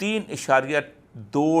3.2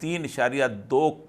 3.2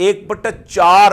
1/4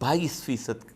22%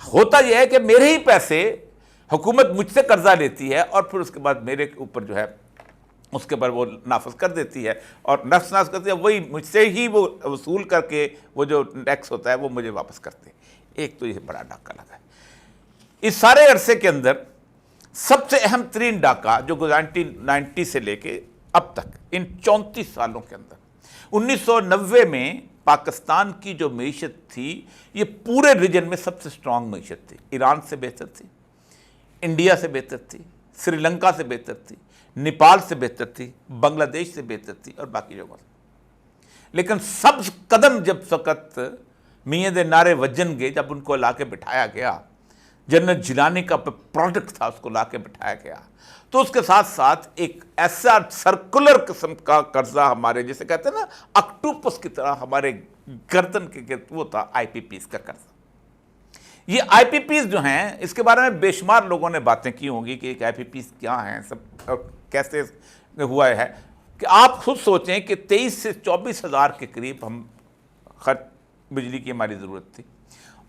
ہوتا یہ ہے کہ میرے ہی پیسے حکومت مجھ سے قرضہ لیتی ہے اور پھر اس کے بعد میرے اوپر جو ہے اس کے اوپر وہ نافذ کر دیتی ہے، اور نافذ کرتی ہے وہی مجھ سے ہی وہ وصول کر کے وہ جو ٹیکس ہوتا ہے وہ مجھے واپس کرتے ہیں۔ ایک تو یہ بڑا ڈاکہ لگا ہے۔ اس سارے عرصے کے اندر سب سے اہم ترین ڈاکہ جو 1990 سے لے کے اب تک ان 34 سالوں کے اندر، 1990 میں پاکستان کی جو معیشت تھی یہ پورے ریجن میں سب سے سٹرانگ معیشت تھی، ایران سے بہتر تھی، انڈیا سے بہتر تھی، سری لنکا سے بہتر تھی، نیپال سے بہتر تھی، بنگلہ دیش سے بہتر تھی اور باقی جگہوں سے۔ لیکن سب قدم جب وقت میاں دے نعرے وجن گئے، جب ان کو لا کے بٹھایا گیا، جنرل جیلانی کا پروڈکٹ تھا اس کو لا کے بٹھایا گیا، تو اس کے ساتھ ساتھ ایک ایسا سرکولر قسم کا قرضہ ہمارے جسے کہتے ہیں نا اکٹوپس کی طرح ہمارے گردن کے گرد، وہ تھا آئی پی پیز کا قرضہ۔ یہ آئی پی پیز جو ہیں اس کے بارے میں بے شمار لوگوں نے باتیں کی ہوں گی کہ ایک آئی پی پیز کیا ہیں، سب اور کیسے ہوا ہے، کہ آپ خود سوچیں کہ 23 سے 24 ہزار کے قریب ہم خرچ بجلی کی ہماری ضرورت تھی،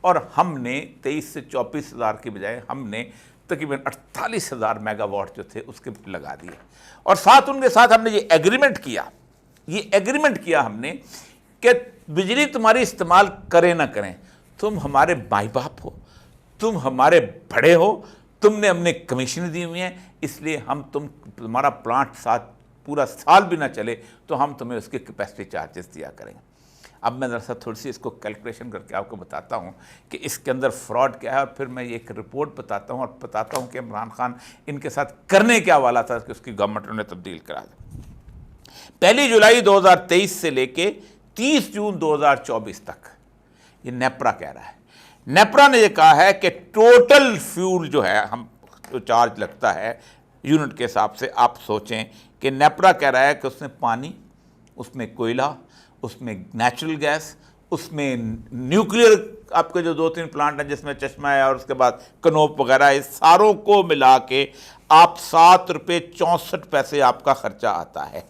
اور ہم نے 23 سے 24 ہزار کی بجائے ہم نے تقریباً 48 ہزار میگا واٹ جو تھے اس کے لگا دیے، اور ساتھ ان کے ساتھ ہم نے یہ ایگریمنٹ کیا ہم نے کہ بجلی تمہاری استعمال کریں نہ کریں، تم ہمارے مائی باپ ہو، تم ہمارے بڑے ہو، تم نے ہم نے کمیشن دی ہوئی ہیں، اس لیے ہم تمہارا پلانٹ ساتھ پورا سال بھی نہ چلے تو ہم تمہیں اس کے کیپیسٹی چارجز دیا کریں گے۔ اب میں ذرا تھوڑی سی اس کو کیلکولیشن کر کے آپ کو بتاتا ہوں کہ اس کے اندر فراڈ کیا ہے، اور پھر میں یہ ایک رپورٹ بتاتا ہوں اور بتاتا ہوں کہ عمران خان ان کے ساتھ کرنے کیا والا تھا کہ اس کی گورنمنٹ نے تبدیل کرا دیا۔ 1 جولائی 2023 سے لے کے 30 جون 2024 تک یہ نیپرا کہہ رہا ہے، نیپرا نے یہ کہا ہے کہ ٹوٹل فیول جو ہے ہم جو چارج لگتا ہے یونٹ کے حساب سے، آپ سوچیں کہ نیپرا کہہ رہا ہے کہ اس میں پانی، اس میں کوئلہ، اس میں نیچرل گیس، اس میں نیوکلیئر آپ کے جو 2-3 پلانٹ ہیں جس میں چشمہ ہے اور اس کے بعد کنوپ وغیرہ، اس ساروں کو ملا کے آپ 7 روپے 64 پیسے آپ کا خرچہ آتا ہے،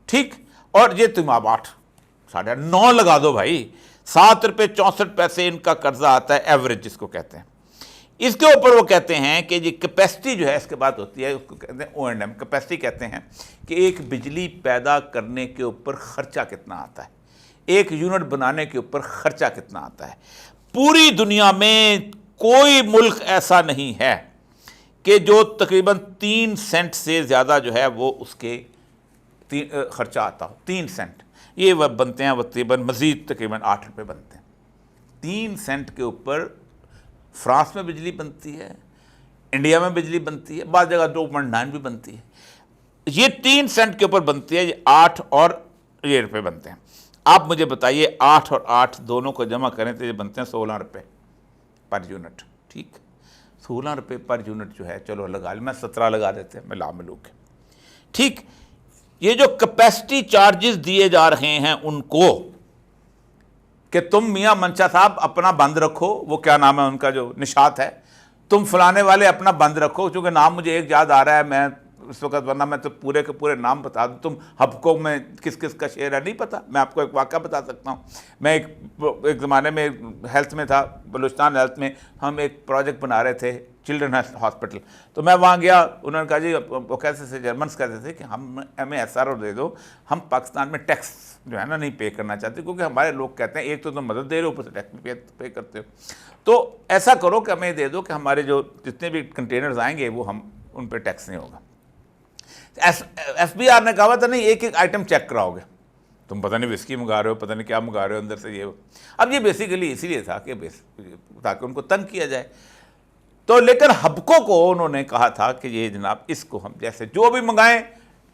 ٹھیک؟ اور یہ تم آپ 8.5 لگا دو بھائی، 7 روپے 64 پیسے ان کا قرضہ آتا ہے ایوریج جس کو کہتے ہیں۔ اس کے اوپر وہ کہتے ہیں کہ یہ کیپیسٹی جو ہے اس کے بعد ہوتی ہے، اس کو کہتے ہیں O&M کیپیسٹی، کہتے ہیں کہ ایک بجلی پیدا کرنے کے اوپر خرچہ کتنا آتا ہے، ایک یونٹ بنانے کے اوپر خرچہ کتنا آتا ہے۔ پوری دنیا میں کوئی ملک ایسا نہیں ہے کہ جو تقریباً 3 سینٹ سے زیادہ جو ہے وہ اس کے خرچہ آتا ہو، 3 سینٹ، یہ وہ بنتے ہیں وہ تقریباً مزید تقریباً 8 روپے بنتے ہیں۔ 3 سینٹ کے اوپر فرانس میں بجلی بنتی ہے، انڈیا میں بجلی بنتی ہے، بعض جگہ 2.9 بھی بنتی ہے، یہ 3 سینٹ کے اوپر بنتی ہے، یہ 8 اور یہ روپے بنتے ہیں۔ آپ مجھے بتائیے 8 اور 8 دونوں کو جمع کریں تو یہ بنتے ہیں 16 روپے پر یونٹ، ٹھیک؟ 16 روپے پر یونٹ جو ہے، چلو لگا لیں، میں 17 لگا دیتے ہیں ملا ملو کے، ٹھیک؟ یہ جو کیپیسٹی چارجز دیے جا رہے ہیں ان کو کہ تم میاں منشا صاحب اپنا بند رکھو، وہ کیا نام ہے ان کا جو نشاط ہے، تم فلانے والے اپنا بند رکھو، چونکہ نام مجھے ایک یاد آ رہا ہے، میں اس وقت ورنہ میں تو پورے کے پورے نام بتا دوں، تم ہبکو میں کس کس کا شعر ہے نہیں پتہ، میں آپ کو ایک واقعہ بتا سکتا ہوں۔ میں ایک زمانے میں ہیلتھ میں تھا، بلوچستان ہیلتھ میں، ہم ایک پروجیکٹ بنا رہے تھے چلڈرن ہاسپٹل، تو میں وہاں گیا، انہوں نے کہا جی وہ کیسے سے جرمنس کہتے تھے کہ ہمیں ایس آر او دے دو، ہم پاکستان میں ٹیکس جو ہے نا نہیں پے کرنا چاہتے، کیونکہ ہمارے لوگ کہتے ہیں ایک تو تم مدد دے رہے ہو اوپر سے ٹیکس بھی پے کرتے ہو، تو ایسا کرو کہ ہمیں دے دو کہ ہمارے جو جتنے بھی کنٹینرز آئیں گے وہ ہم ان پہ ٹیکس نہیں ہوگا۔ ایف بی آر نے کہا تھا نہیں ایک ایک آئٹم چیک کراؤ گے، تم پتہ نہیں وسکی منگا رہے ہو، پتہ نہیں کیا منگا رہے ہو اندر سے یہ۔ اب یہ بیسیکلی اسی لیے تھا کہ تاکہ ان کو تنگ کیا جائے، تو لیکن ہبکو کو انہوں نے کہا تھا کہ یہ جناب اس کو ہم جیسے جو بھی منگائیں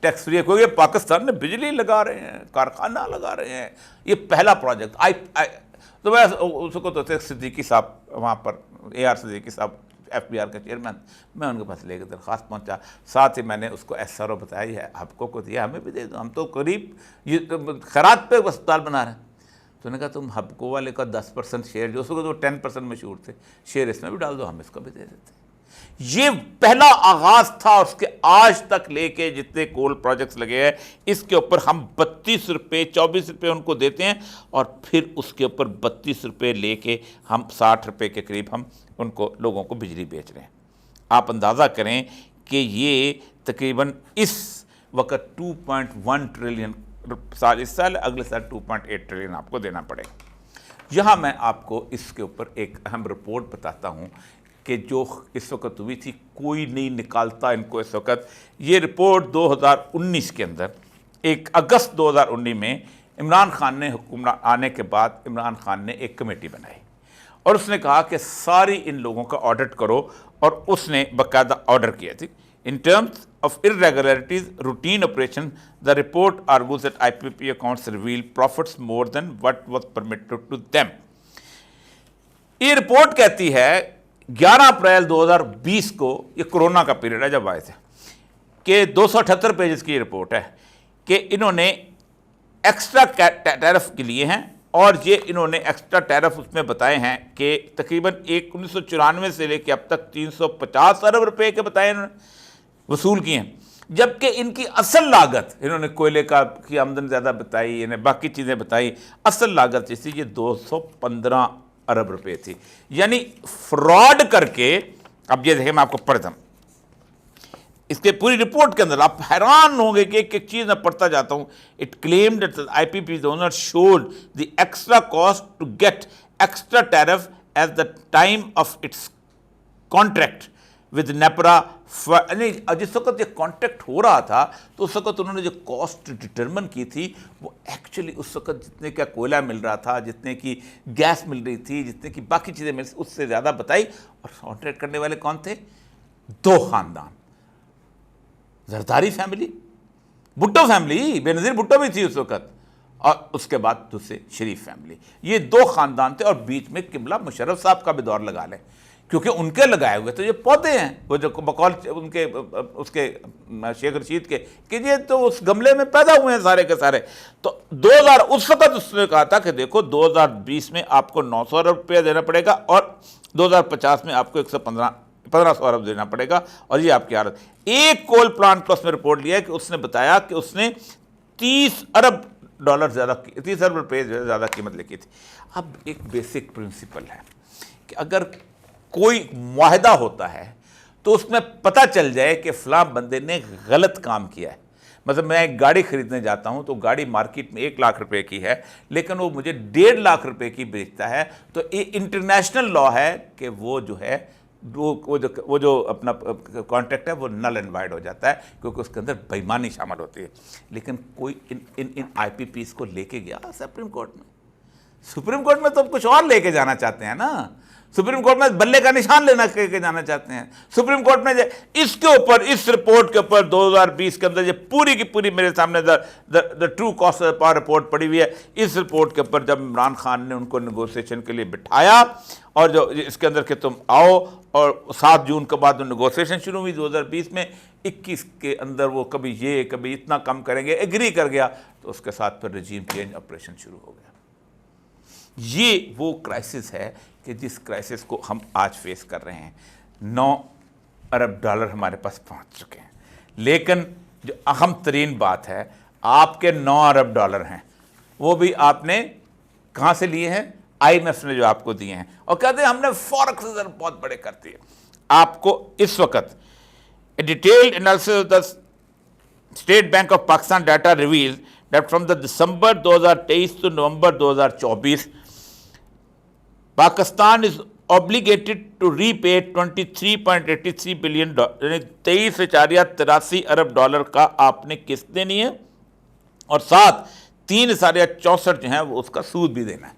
ٹیکس فری، کوئی پاکستان میں بجلی لگا رہے ہیں، کارخانہ لگا رہے ہیں، یہ پہلا پروجیکٹ تو میں اس کو تو صدیقی صاحب وہاں پر AR صدیقی صاحب ایف بی آر کا چیئرمین، میں ان کے پاس لے کے درخواست پہنچا، ساتھ ہی میں نے اس کو ایس آر او بتائی ہے، ہبکو کو دیا، ہمیں بھی دے دو، ہم تو قریب یہ خیرات پہ اسپتال بنا رہے ہیں۔ تو نے کہا تم ہبکو والے کا 10% شیئر جو اس کو تو 10% مشہور تھے، شیئر اس میں بھی ڈال دو، ہم اس کو بھی دے دیتے ہیں۔ یہ پہلا آغاز تھا، اور اس کے آج تک لے کے جتنے کول پروجیکٹس لگے ہیں اس کے اوپر ہم 32 روپے 24 روپے ان کو دیتے ہیں، اور پھر اس کے اوپر 32 روپے لے کے ہم 60 روپے کے قریب ہم ان کو لوگوں کو بجلی بیچ رہے ہیں۔ آپ اندازہ کریں کہ یہ تقریباً اس وقت 2.1 ٹریلین سال، اس سال اگلے سال 2.8 ٹریلین آپ کو دینا پڑے گا۔ یہاں میں آپ کو اس کے اوپر ایک اہم رپورٹ بتاتا ہوں کہ جو اس وقت ہوئی تھی، کوئی نہیں نکالتا ان کو اس وقت۔ یہ رپورٹ 2019 کے اندر، 1 اگست 2019 میں عمران خان نے حکومت آنے کے بعد عمران خان نے ایک کمیٹی بنائی، اور اس نے کہا کہ ساری ان لوگوں کا آڈٹ کرو، اور اس نے باقاعدہ آرڈر کیا تھی۔ In terms of irregularities, routine operation, the report argues that IPP accounts reveal profits more than what was permitted to them. یہ رپورٹ کہتی ہے 11 اپریل 2020 کو، یہ کرونا کا پیریڈ ہے جب آئے تھے، کہ 278 پیجز کی یہ رپورٹ ہے کہ انہوں نے ایکسٹرا ٹیرف کے لیے ہیں، اور یہ انہوں نے ایکسٹرا ٹیرف اس میں بتائے ہیں کہ تقریباً 1994 سے لے کے اب تک 350 ارب روپے کے بتائے انہوں نے وصول کیے ہیں، جبکہ ان کی اصل لاگت، انہوں نے کوئلے کی آمدن زیادہ بتائی، انہیں باقی چیزیں بتائی، اصل لاگت جس تھی یہ 215 ارب روپے تھی۔ یعنی فراڈ کر کے، اب یہ دیکھیں میں آپ کو پڑھتا ہوں اس کے پوری رپورٹ کے اندر، آپ حیران ہوں گے کہ ایک ایک چیز میں پڑھتا جاتا ہوں۔ It claimed that IPP's owner showed the extra cost to get extra tariff at the time of its contract with NEPRA. جس وقت یہ کانٹیکٹ ہو رہا تھا تو اس وقت انہوں نے جو کاسٹ ڈٹرمن کی تھی وہ ایکچولی اس وقت جتنے کا کوئلہ مل رہا تھا، جتنے کی گیس مل رہی تھی، جتنے کی باقی چیزیں مل اس سے زیادہ بتائی۔ اور کانٹریکٹ کرنے والے کون تھے؟ 2 خاندان، زرداری فیملی، بھٹو فیملی، بے نظیر بھٹو بھی تھی اس وقت، اور اس کے بعد دوسرے شریف فیملی۔ یہ 2 خاندان تھے، اور بیچ میں قبلہ مشرف صاحب کا بھی دور لگا لیں، کیونکہ ان کے لگائے ہوئے تو یہ پودے ہیں، وہ جو بقول ان کے اس کے شیخ رشید کے، کہ یہ تو اس گملے میں پیدا ہوئے ہیں سارے کے سارے۔ تو 2000 اس وقت اس نے کہا تھا کہ دیکھو 2020 میں آپ کو 900 ارب روپیہ دینا پڑے گا، اور 2050 میں آپ کو 1500 ارب دینا پڑے گا، اور یہ آپ کی حالت۔ ایک کول پلانٹ کو اس میں رپورٹ لیا کہ اس نے بتایا کہ اس نے 30 ارب ڈالر زیادہ، 30 ارب روپے زیادہ قیمت لکھی تھی۔ اب ایک بیسک پرنسپل ہے کہ اگر کوئی معاہدہ ہوتا ہے تو اس میں پتہ چل جائے کہ فلاں بندے نے غلط کام کیا ہے۔ مثلا میں ایک گاڑی خریدنے جاتا ہوں تو گاڑی مارکیٹ میں 1 لاکھ روپے کی ہے، لیکن وہ مجھے 1.5 لاکھ روپے کی بیچتا ہے، تو یہ انٹرنیشنل لا ہے کہ وہ جو ہے وہ جو اپنا کانٹریکٹ ہے وہ نل اینڈ وائڈ ہو جاتا ہے، کیونکہ اس کے اندر بےایمانی شامل ہوتی ہے۔ لیکن کوئی ان IPPs کو لے کے گیا سپریم کورٹ میں۔ سپریم کورٹ میں تو کچھ اور لے کے جانا چاہتے ہیں نا، سپریم کورٹ میں بلے کا نشان لینا کے جانا چاہتے ہیں۔ سپریم کورٹ میں اس کے اوپر، اس رپورٹ کے اوپر 2020 کے اندر یہ پوری کی پوری میرے سامنے the true cost of power report پڑی ہوئی ہے۔ اس رپورٹ کے اوپر جب عمران خان نے ان کو نیگوسیشن کے لیے بٹھایا، اور جو اس کے اندر کہ تم آؤ، اور 7 جون کے بعد نیگوسیشن شروع ہوئی 2020 میں، 21 کے اندر وہ کبھی یہ کبھی اتنا کم کریں گے، ایگری کر گیا، تو اس کے ساتھ پھر رجیم چینج آپریشن شروع ہو گیا۔ یہ وہ کرائسس ہے کہ جس کرائسس کو ہم آج فیس کر رہے ہیں۔ 9 ارب ڈالر ہمارے پاس پہنچ چکے ہیں، لیکن جو اہم ترین بات ہے، آپ کے 9 ارب ڈالر ہیں، وہ بھی آپ نے کہاں سے لیے ہیں؟ IMF نے جو آپ کو دیے ہیں، اور کہتے ہیں ہم نے فورکس ریزرو بہت بڑے کر دیے۔ آپ کو اس وقت detailed analysis of the state bank of Pakistan data reveal that from the December 2023 to November 2024 Pakistan is obligated to repay 23.83 billion dollar, یعنی 23.83 ارب ڈالر کا آپ نے قسط دینی ہے، اور ساتھ 3.64 جو ہیں وہ اس کا سود بھی دینا ہے۔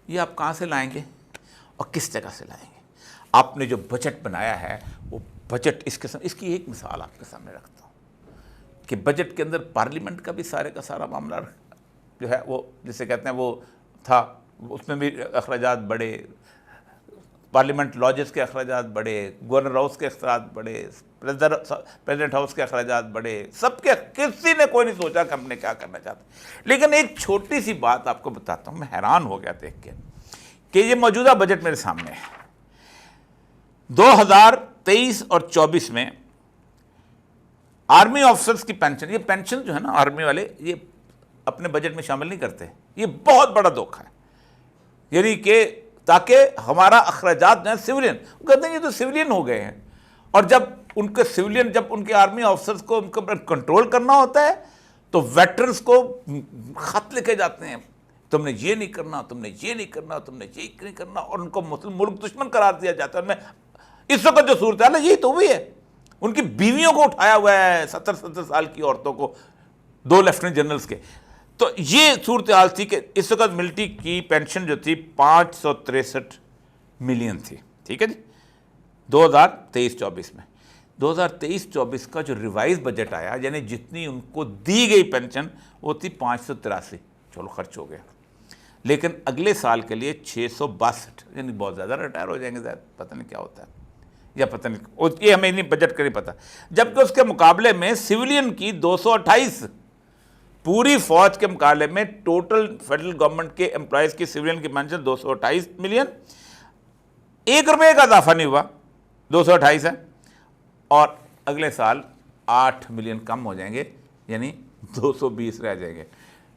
یہ آپ کہاں سے لائیں گے اور کس جگہ سے لائیں گے؟ آپ نے جو بجٹ بنایا ہے وہ بجٹ اس قسم، اس کی ایک مثال آپ کے سامنے رکھتا ہوں کہ بجٹ کے اندر پارلیمنٹ کا بھی سارے کا سارا معاملہ جو ہے وہ جسے کہتے ہیں وہ تھا، اس میں بھی اخراجات بڑھے، پارلیمنٹ لاجز کے اخراجات بڑھے، گورنر ہاؤس کے اخراجات بڑھے، پریزیڈنٹ ہاؤس کے اخراجات بڑھے، سب کے، کسی نے کوئی نہیں سوچا کہ ہم نے کیا کرنا چاہتے۔ لیکن ایک چھوٹی سی بات آپ کو بتاتا ہوں، میں حیران ہو گیا دیکھ کے کہ یہ موجودہ بجٹ میرے سامنے ہے۔ 2023 اور 24 میں آرمی آفیسرز کی پینشن، یہ پینشن جو ہے نا آرمی والے یہ اپنے بجٹ میں شامل نہیں کرتے، یہ بہت بڑا دھوکہ ہے، یعنی کہ تاکہ ہمارا اخراجات جو ہیں سویلین، وہ کہتے ہیں یہ تو سویلین ہو گئے ہیں، اور جب ان کے سویلین، جب ان کے آرمی آفیسرز کو ان کو کنٹرول کرنا ہوتا ہے تو ویٹرنز کو خط لکھے جاتے ہیں، تم نے یہ نہیں کرنا، تم نے یہ نہیں کرنا، تم نے یہ نہیں کرنا، اور ان کو ملک دشمن قرار دیا جاتا ہے۔ ان میں اس وقت جو صورتحال ہے یہی تو ہوئی ہے، ان کی بیویوں کو اٹھایا ہوا ہے، 70 سال کی عورتوں کو، 2 لیفٹیننٹ جنرلز کے۔ تو یہ صورتحال تھی کہ اس وقت ملٹری کی پینشن جو تھی 563 ملین تھی، ٹھیک ہے جی، 2023-24 میں۔ 2023-24 کا جو ریوائز بجٹ آیا، یعنی جتنی ان کو دی گئی پینشن وہ تھی 583، چلو خرچ ہو گیا، لیکن اگلے سال کے لیے 662، یعنی بہت زیادہ ریٹائر ہو جائیں گے، پتہ نہیں کیا ہوتا ہے، یا پتہ نہیں، یہ ہمیں نہیں بجٹ کا نہیں پتہ۔ جبکہ اس کے مقابلے میں سویلین کی 228، پوری فوج کے مقابلے میں ٹوٹل فیڈرل گورنمنٹ کے امپلائیز کی سویلین کی پینشن 228 ملین، 1 روپے کا اضافہ نہیں ہوا، 228 ہے، اور اگلے سال 8 ملین کم ہو جائیں گے، یعنی 220 رہ جائیں گے۔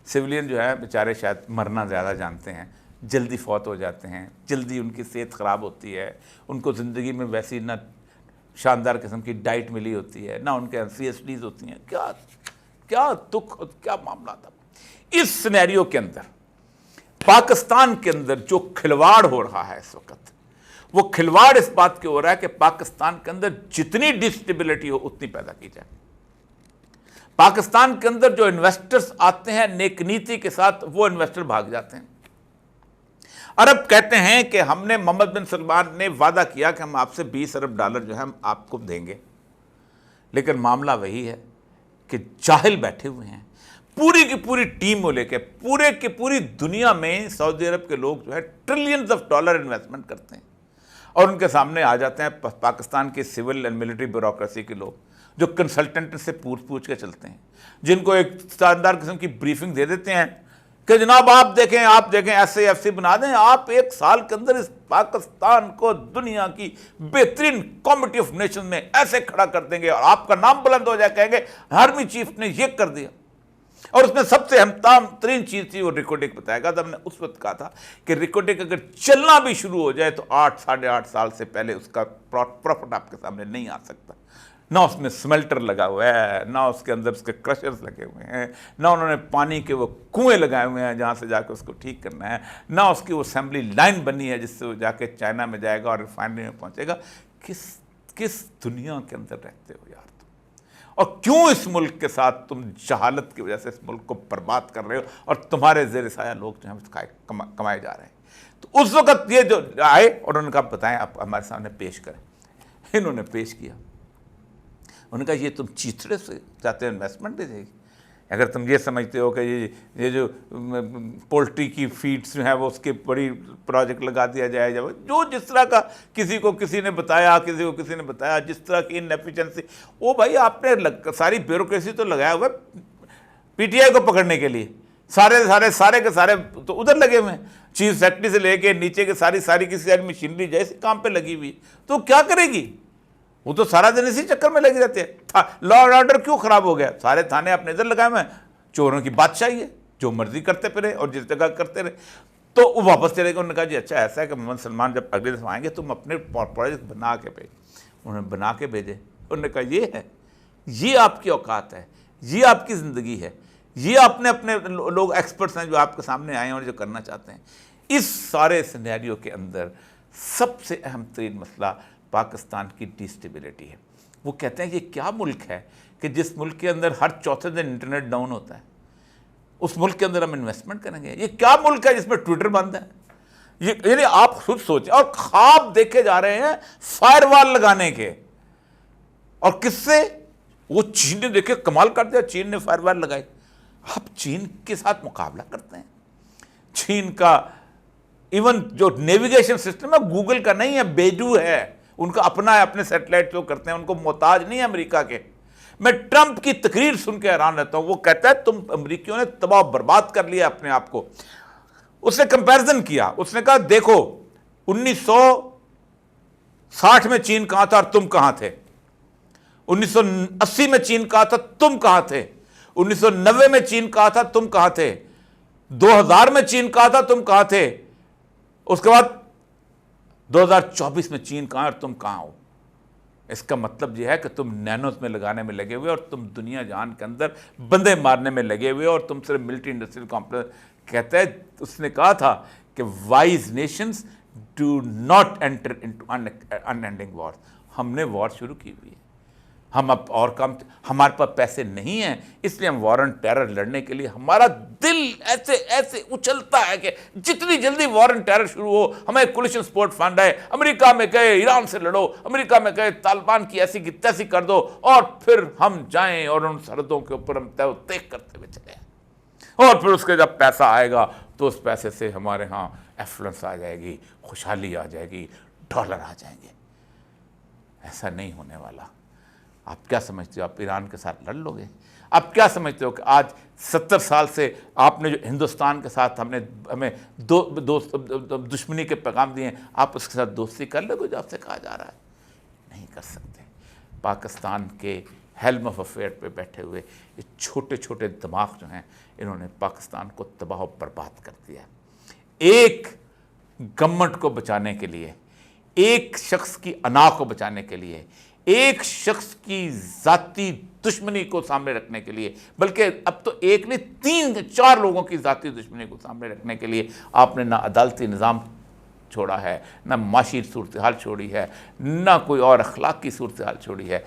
سویلین جو ہے بیچارے شاید مرنا زیادہ جانتے ہیں، جلدی فوت ہو جاتے ہیں، جلدی ان کی صحت خراب ہوتی ہے، ان کو زندگی میں ویسی نہ شاندار قسم کی ڈائٹ ملی ہوتی ہے، نہ ان کے CSDs ہوتی ہیں، کیا دکھ، کیا معاملہ تھا۔ اس سینیریو کے اندر پاکستان کے اندر جو کھلواڑ ہو رہا ہے اس وقت، وہ کھلواڑ اس بات کے ہو رہا ہے کہ پاکستان کے اندر جتنی ڈسٹیبلٹی ہو اتنی پیدا کی جائے۔ پاکستان کے اندر جو انویسٹرز آتے ہیں نیک نیتی کے ساتھ، وہ انویسٹر بھاگ جاتے ہیں۔ عرب کہتے ہیں کہ ہم نے، محمد بن سلمان نے وعدہ کیا کہ ہم آپ سے $20 ارب جو ہے ہم آپ کو دیں گے، لیکن معاملہ وہی ہے کہ جاہل بیٹھے ہوئے ہیں، پوری کی پوری ٹیم کو لے کے پورے کی پوری دنیا میں سعودی عرب کے لوگ جو ہے ٹریلینز آف ڈالر انویسٹمنٹ کرتے ہیں، اور ان کے سامنے آ جاتے ہیں پاکستان کی سول اینڈ ملٹری بیوروکریسی کے لوگ، جو کنسلٹنٹ سے پوچھ کے چلتے ہیں، جن کو ایک شاندار قسم کی بریفنگ دے دیتے ہیں کہ جناب آپ دیکھیں SAFC بنا دیں، آپ 1 سال کے اندر اس پاکستان کو دنیا کی بہترین کمیٹی آف نیشن میں ایسے کھڑا کر دیں گے، اور آپ کا نام بلند ہو جائے، کہیں گے آرمی چیف نے یہ کر دیا۔ اور اس میں سب سے اہم ترین چیز تھی وہ ریکارڈنگ بتایا گا، تو ہم نے اس وقت کہا تھا کہ ریکارڈنگ اگر چلنا بھی شروع ہو جائے تو 8-8.5 سال سے پہلے اس کا پروفٹ آپ کے سامنے نہیں آ سکتا۔ نہ اس میں سمیلٹر لگا ہوا ہے، نہ اس کے اندر اس کے کرشرز لگے ہوئے ہیں، نہ انہوں نے پانی کے وہ کنویں لگائے ہوئے ہیں جہاں سے جا کے اس کو ٹھیک کرنا ہے، نہ اس کی وہ اسمبلی لائن بنی ہے جس سے وہ جا کے چائنا میں جائے گا اور ریفائنری میں پہنچے گا۔ کس دنیا کے اندر رہتے ہو یار تم؟ اور کیوں اس ملک کے ساتھ تم جہالت کی وجہ سے اس ملک کو برباد کر رہے ہو، اور تمہارے زیر سایہ لوگ جو ہیں کمائے جا رہے ہیں۔ تو اس وقت یہ جو آئے اور انہوں نے کہا بتائیں، آپ ہمارے سامنے پیش کریں۔ انہوں نے پیش کیا، انہوں نے کہا یہ تم چیتڑے سے چاہتے ہو انویسٹمنٹ دے گی؟ اگر تم یہ سمجھتے ہو کہ یہ جو پولٹری کی فیڈس جو ہیں وہ اس کے بڑی پروجیکٹ لگا دیا جائے، جو جس طرح کا کسی نے بتایا جس طرح کی ان ایفیشنسی، وہ بھائی آپ نے ساری بیوروکریسی تو لگایا ہوا ہے PTI کو پکڑنے کے لیے، سارے کے سارے تو ادھر لگے ہوئے ہیں، چیف سیکرٹری سے لے کے نیچے کے ساری کی ساری مشینری جیسے کام پہ لگی ہوئی، تو کیا کرے گی؟ وہ تو سارا دن اسی چکر میں لگے رہتے ہیں۔ لا اینڈ آرڈر کیوں خراب ہو گیا؟ سارے تھانے اپنے ادھر لگائے ہوئے ہیں، چوروں کی بادشاہی ہے، جو مرضی کرتے پھرے اور جس جگہ کرتے رہے۔ تو وہ واپس چلے گئے، انہوں نے کہا جی اچھا ایسا ہے کہ محمد سلمان جب اگلے دفعہ آئیں گے تم اپنے پروجیکٹ بنا کے بھیج۔ انہوں نے بنا کے بھیجے، انہوں نے کہا یہ ہے، یہ آپ کی اوقات ہے، یہ آپ کی زندگی ہے، یہ اپنے لوگ ایکسپرٹس ہیں جو آپ کے سامنے آئے ہیں اور جو کرنا چاہتے ہیں۔ اس سارے سینیریو کے اندر سب سے اہم ترین مسئلہ پاکستان کی ڈسٹیبلٹی ہے۔ وہ کہتے ہیں یہ کیا ملک ہے کہ جس ملک کے اندر ہر چوتھے دن انٹرنیٹ ڈاؤن ہوتا ہے، اس ملک کے اندر ہم انویسٹمنٹ کریں گے؟ یہ کیا ملک ہے جس میں ٹویٹر بند ہے؟ یعنی آپ خود سوچیں، اور خواب دیکھے جا رہے ہیں فائر وال لگانے کے، اور کس سے؟ وہ چین نے دیکھے کمال کر دیا، چین نے فائر وال لگائی۔ آپ چین کے ساتھ مقابلہ کرتے ہیں؟ چین کا ایون جو نیویگیشن سسٹم ہے گوگل کا نہیں ہے، بیڈو ہے، ان کا اپنا ہے، اپنے سیٹلائٹ جو کرتے ہیں، ان کو محتاج نہیں ہے امریکہ کے۔ میں ٹرمپ کی تقریر سن کے حیران رہتا ہوں، وہ کہتا ہے تم امریکیوں نے تباہ برباد کر لیا اپنے آپ کو۔ اس نے کمپیرزن کیا، اس نے کہا دیکھو 60 میں چین کہاں تھا اور تم کہاں تھے؟ 1980 میں چین کہاں تھا، تم کہاں تھے؟ 1990 میں چین کہاں تھا، تم کہاں تھے؟ 2000 میں چین کہاں تھا، تم کہاں تھے؟ اس کے بعد 2024 میں چین کہاں اور تم کہاں ہو؟ اس کا مطلب یہ ہے کہ تم نینوز میں لگانے میں لگے ہوئے اور تم دنیا جہان کے اندر بندے مارنے میں لگے ہوئے، اور تم صرف ملٹری انڈسٹریل کمپلیکس کہتا ہے. اس نے کہا تھا کہ wise nations do not enter into unending war. ہم نے وار شروع کی ہوئی ہے، ہم اب اور کم، ہمارے پاس پیسے نہیں ہیں، اس لیے ہم وار آن ٹیرر لڑنے کے لیے ہمارا دل ایسے ایسے اچھلتا ہے کہ جتنی جلدی وار آن ٹیرر شروع ہو ہمیں کولیشن سپورٹ فنڈ ہے، امریکہ میں کہے ایران سے لڑو، امریکہ میں کہے طالبان کی ایسی کی تیسی کر دو، اور پھر ہم جائیں اور ان سرحدوں کے اوپر ہم تیک کرتے ہوئے چلے، اور پھر اس کے جب پیسہ آئے گا تو اس پیسے سے ہمارے ہاں ایفلوئنس آ جائے گی، خوشحالی آ جائے گی، ڈالر آ جائیں گے. ایسا نہیں ہونے والا. آپ کیا سمجھتے ہو آپ ایران کے ساتھ لڑ لو گے؟ آپ کیا سمجھتے ہو کہ آج 70 سال سے آپ نے جو ہندوستان کے ساتھ ہمیں دشمنی کے پیغام دیے ہیں، آپ اس کے ساتھ دوستی کر لو گے جو آپ سے کہا جا رہا ہے؟ نہیں کر سکتے. پاکستان کے ہیلم آف افیئر پہ بیٹھے ہوئے یہ چھوٹے چھوٹے دماغ جو ہیں، انہوں نے پاکستان کو تباہ و برباد کر دیا. ایک گورنمنٹ کو بچانے کے لیے، ایک شخص کی انا کو بچانے کے لیے، ایک شخص کی ذاتی دشمنی کو سامنے رکھنے کے لیے، بلکہ اب تو ایک نہیں 3-4 لوگوں کی ذاتی دشمنی کو سامنے رکھنے کے لیے آپ نے نہ عدالتی نظام چھوڑا ہے، نہ معاشی صورتحال چھوڑی ہے، نہ کوئی اور اخلاقی صورتحال چھوڑی ہے.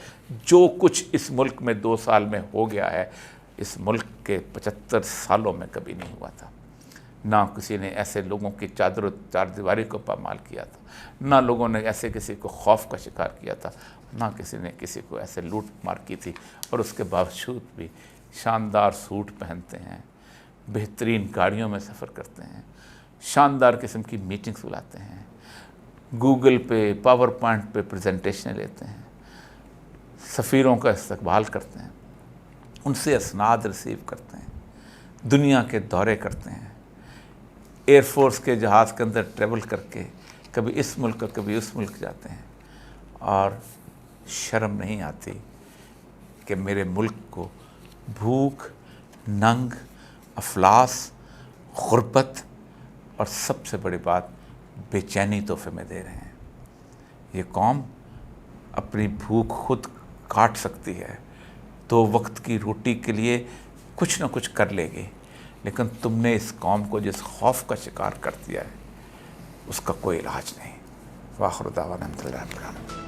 جو کچھ اس ملک میں 2 سال میں ہو گیا ہے، اس ملک کے 75 سالوں میں کبھی نہیں ہوا تھا. نہ کسی نے ایسے لوگوں کی چادر و چار دیواری کو پامال کیا تھا، نہ لوگوں نے ایسے کسی کو خوف کا شکار کیا تھا، نہ کسی نے کسی کو ایسے لوٹ مار کی تھی. اور اس کے باوجود بھی شاندار سوٹ پہنتے ہیں، بہترین گاڑیوں میں سفر کرتے ہیں، شاندار قسم کی میٹنگز بلاتے ہیں، گوگل پہ پاور پوائنٹ پہ پریزنٹیشنیں لیتے ہیں، سفیروں کا استقبال کرتے ہیں، ان سے اسناد ریسیو کرتے ہیں، دنیا کے دورے کرتے ہیں، ایئر فورس کے جہاز کے اندر ٹریول کر کے کبھی اس ملک کا کبھی اس ملک جاتے ہیں. اور شرم نہیں آتی کہ میرے ملک کو بھوک، ننگ، افلاس، غربت اور سب سے بڑی بات بے چینی تحفے میں دے رہے ہیں. یہ قوم اپنی بھوک خود کاٹ سکتی ہے، 2 وقت کی روٹی کے لیے کچھ نہ کچھ کر لے گی، لیکن تم نے اس قوم کو جس خوف کا شکار کر دیا ہے اس کا کوئی علاج نہیں. وآخر دعوانا الحمدللہ رب العالمین.